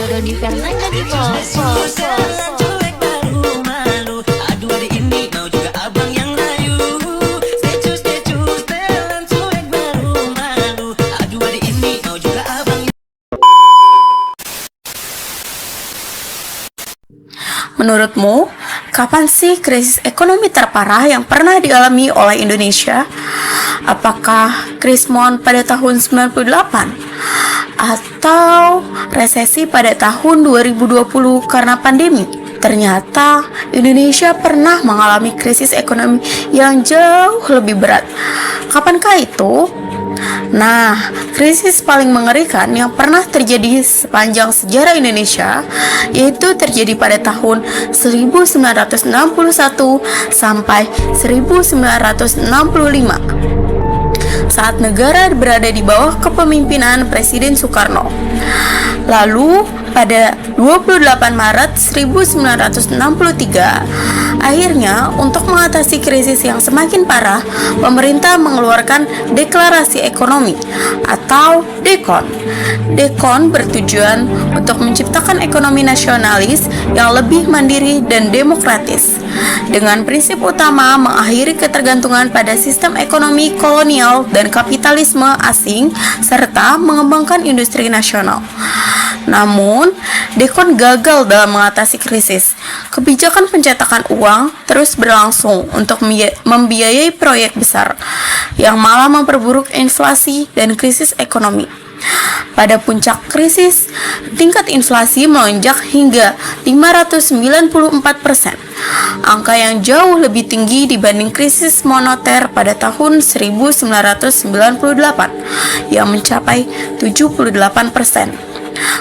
Doni Fernanda di bawah. Menurutmu, kapan sih krisis ekonomi terparah yang pernah dialami oleh Indonesia? Apakah krismon pada tahun 98? Atau resesi pada tahun 2020 karena pandemi? Ternyata Indonesia pernah mengalami krisis ekonomi yang jauh lebih berat. Kapankah itu? Nah, krisis paling mengerikan yang pernah terjadi sepanjang sejarah Indonesia yaitu terjadi pada tahun 1961 sampai 1965 saat negara berada di bawah kepemimpinan Presiden Soekarno. Lalu, pada 28 Maret 1963, akhirnya untuk mengatasi krisis yang semakin parah, pemerintah mengeluarkan Deklarasi Ekonomi atau DEKON. DEKON bertujuan untuk menciptakan ekonomi nasionalis yang lebih mandiri dan demokratis, dengan prinsip utama mengakhiri ketergantungan pada sistem ekonomi kolonial dan kapitalisme asing, serta mengembangkan industri nasional. Namun, DEKON gagal dalam mengatasi krisis. Kebijakan pencetakan uang terus berlangsung untuk membiayai proyek besar, yang malah memperburuk inflasi dan krisis ekonomi. Pada puncak krisis, tingkat inflasi melonjak hingga 594%, angka yang jauh lebih tinggi dibanding krisis moneter pada tahun 1998 yang mencapai 78%.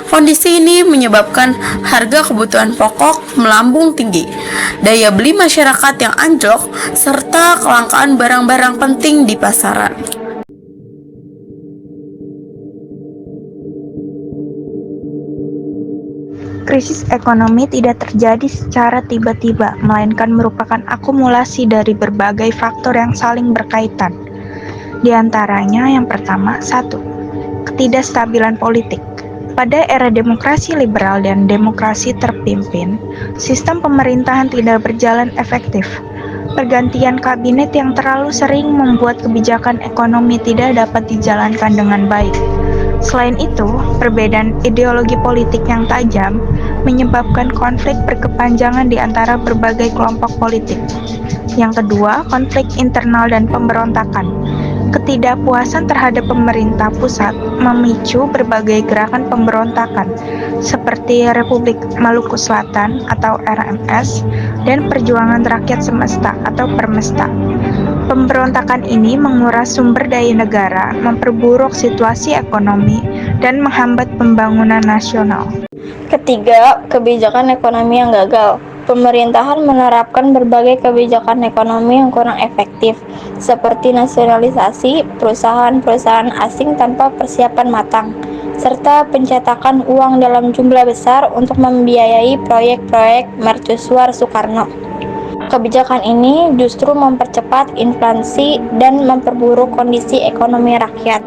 Kondisi ini menyebabkan harga kebutuhan pokok melambung tinggi, daya beli masyarakat yang anjlok, serta kelangkaan barang-barang penting di pasaran. Krisis ekonomi tidak terjadi secara tiba-tiba, melainkan merupakan akumulasi dari berbagai faktor yang saling berkaitan. Di antaranya yang pertama, 1. Ketidakstabilan politik. Pada era demokrasi liberal dan demokrasi terpimpin, sistem pemerintahan tidak berjalan efektif. Pergantian kabinet yang terlalu sering membuat kebijakan ekonomi tidak dapat dijalankan dengan baik. Selain itu, perbedaan ideologi politik yang tajam menyebabkan konflik berkepanjangan di antara berbagai kelompok politik. Yang kedua, konflik internal dan pemberontakan. Ketidakpuasan terhadap pemerintah pusat memicu berbagai gerakan pemberontakan seperti Republik Maluku Selatan atau RMS dan Perjuangan Rakyat Semesta atau Permesta. Pemberontakan ini menguras sumber daya negara, memperburuk situasi ekonomi, dan menghambat pembangunan nasional. Ketiga, kebijakan ekonomi yang gagal. Pemerintahan menerapkan berbagai kebijakan ekonomi yang kurang efektif, seperti nasionalisasi perusahaan-perusahaan asing tanpa persiapan matang, serta pencetakan uang dalam jumlah besar untuk membiayai proyek-proyek mercusuar Soekarno. Kebijakan ini justru mempercepat inflasi dan memperburuk kondisi ekonomi rakyat.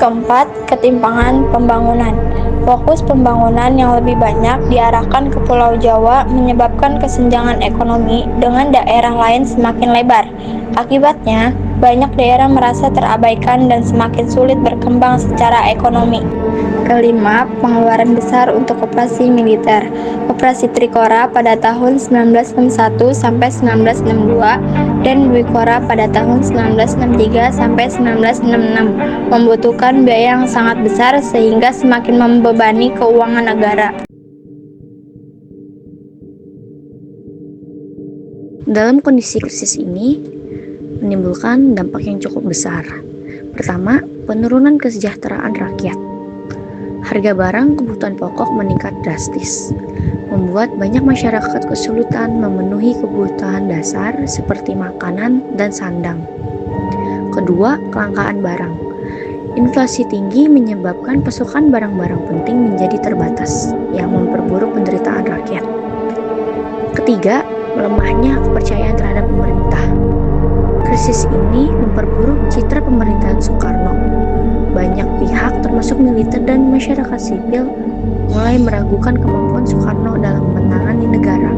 Keempat, ketimpangan pembangunan. Fokus pembangunan yang lebih banyak diarahkan ke Pulau Jawa menyebabkan kesenjangan ekonomi dengan daerah lain semakin lebar. Akibatnya, banyak daerah merasa terabaikan dan semakin sulit berkembang secara ekonomi. Kelima, pengeluaran besar untuk operasi militer. Operasi Trikora pada tahun 1961 sampai 1962 dan Dwikora pada tahun 1963 sampai 1966 membutuhkan biaya yang sangat besar sehingga semakin membebani keuangan negara. Dalam kondisi krisis ini menimbulkan dampak yang cukup besar. Pertama, penurunan kesejahteraan rakyat. Harga barang kebutuhan pokok meningkat drastis, membuat banyak masyarakat kesulitan memenuhi kebutuhan dasar seperti makanan dan sandang. Kedua, kelangkaan barang. Inflasi tinggi menyebabkan pasokan barang-barang penting menjadi terbatas, yang memperburuk penderitaan rakyat. Ketiga, melemahnya kepercayaan terhadap pemerintah. Krisis ini memperburuk citra kepemimpinan Soekarno. Banyak pihak termasuk militer dan masyarakat sipil mulai meragukan kemampuan Soekarno dalam menangani negara.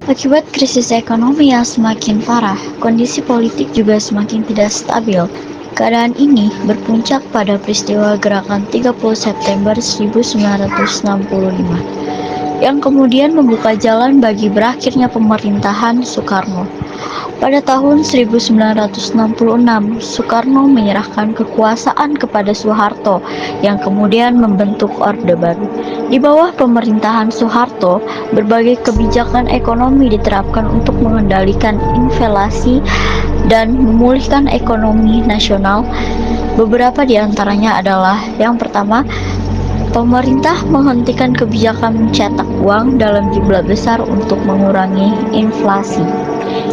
Akibat krisis ekonomi yang semakin parah, kondisi politik juga semakin tidak stabil. Keadaan ini berpuncak pada peristiwa gerakan 30 September 1965 yang kemudian membuka jalan bagi berakhirnya pemerintahan Soekarno. Pada tahun 1966, Soekarno menyerahkan kekuasaan kepada Soeharto yang kemudian membentuk Orde Baru. Di bawah pemerintahan Soeharto, berbagai kebijakan ekonomi diterapkan untuk mengendalikan inflasi dan memulihkan ekonomi nasional. Beberapa di antaranya adalah yang pertama, pemerintah menghentikan kebijakan mencetak uang dalam jumlah besar untuk mengurangi inflasi.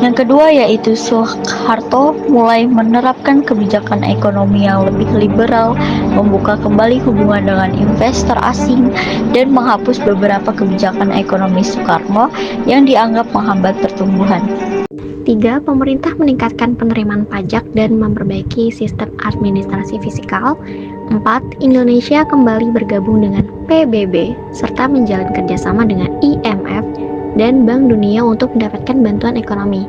Yang kedua yaitu Soeharto mulai menerapkan kebijakan ekonomi yang lebih liberal, membuka kembali hubungan dengan investor asing, dan menghapus beberapa kebijakan ekonomi Soekarno yang dianggap menghambat pertumbuhan. 3. Pemerintah meningkatkan penerimaan pajak dan memperbaiki sistem administrasi fiskal. 4. Indonesia kembali bergabung dengan PBB serta menjalin kerjasama dengan IMF dan Bank Dunia untuk mendapatkan bantuan ekonomi.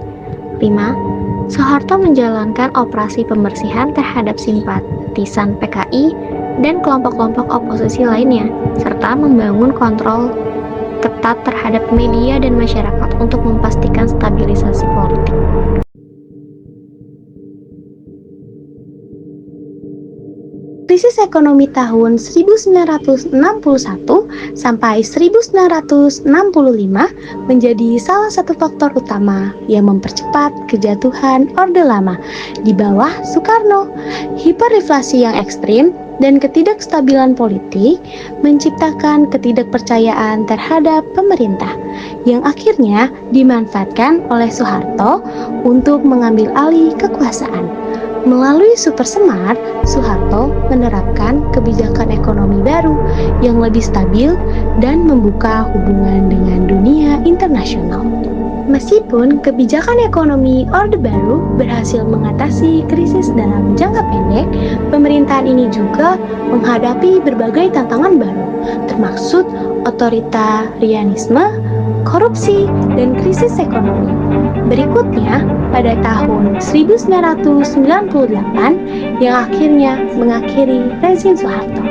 5. Soeharto menjalankan operasi pembersihan terhadap simpatisan PKI dan kelompok-kelompok oposisi lainnya, serta membangun kontrol ketat terhadap media dan masyarakat untuk memastikan stabilisasi politik. Krisis ekonomi tahun 1961 sampai 1965 menjadi salah satu faktor utama yang mempercepat kejatuhan Orde Lama di bawah Soekarno. Hiperinflasi yang ekstrim dan ketidakstabilan politik menciptakan ketidakpercayaan terhadap pemerintah yang akhirnya dimanfaatkan oleh Soeharto untuk mengambil alih kekuasaan. Melalui Super Semar, Soeharto menerapkan kebijakan ekonomi baru yang lebih stabil dan membuka hubungan dengan dunia internasional. Meskipun kebijakan ekonomi Orde Baru berhasil mengatasi krisis dalam jangka pendek, pemerintahan ini juga menghadapi berbagai tantangan baru, termasuk otoritarianisme, korupsi, dan krisis ekonomi. Berikutnya, pada tahun 1998 yang akhirnya mengakhiri rezim Soeharto.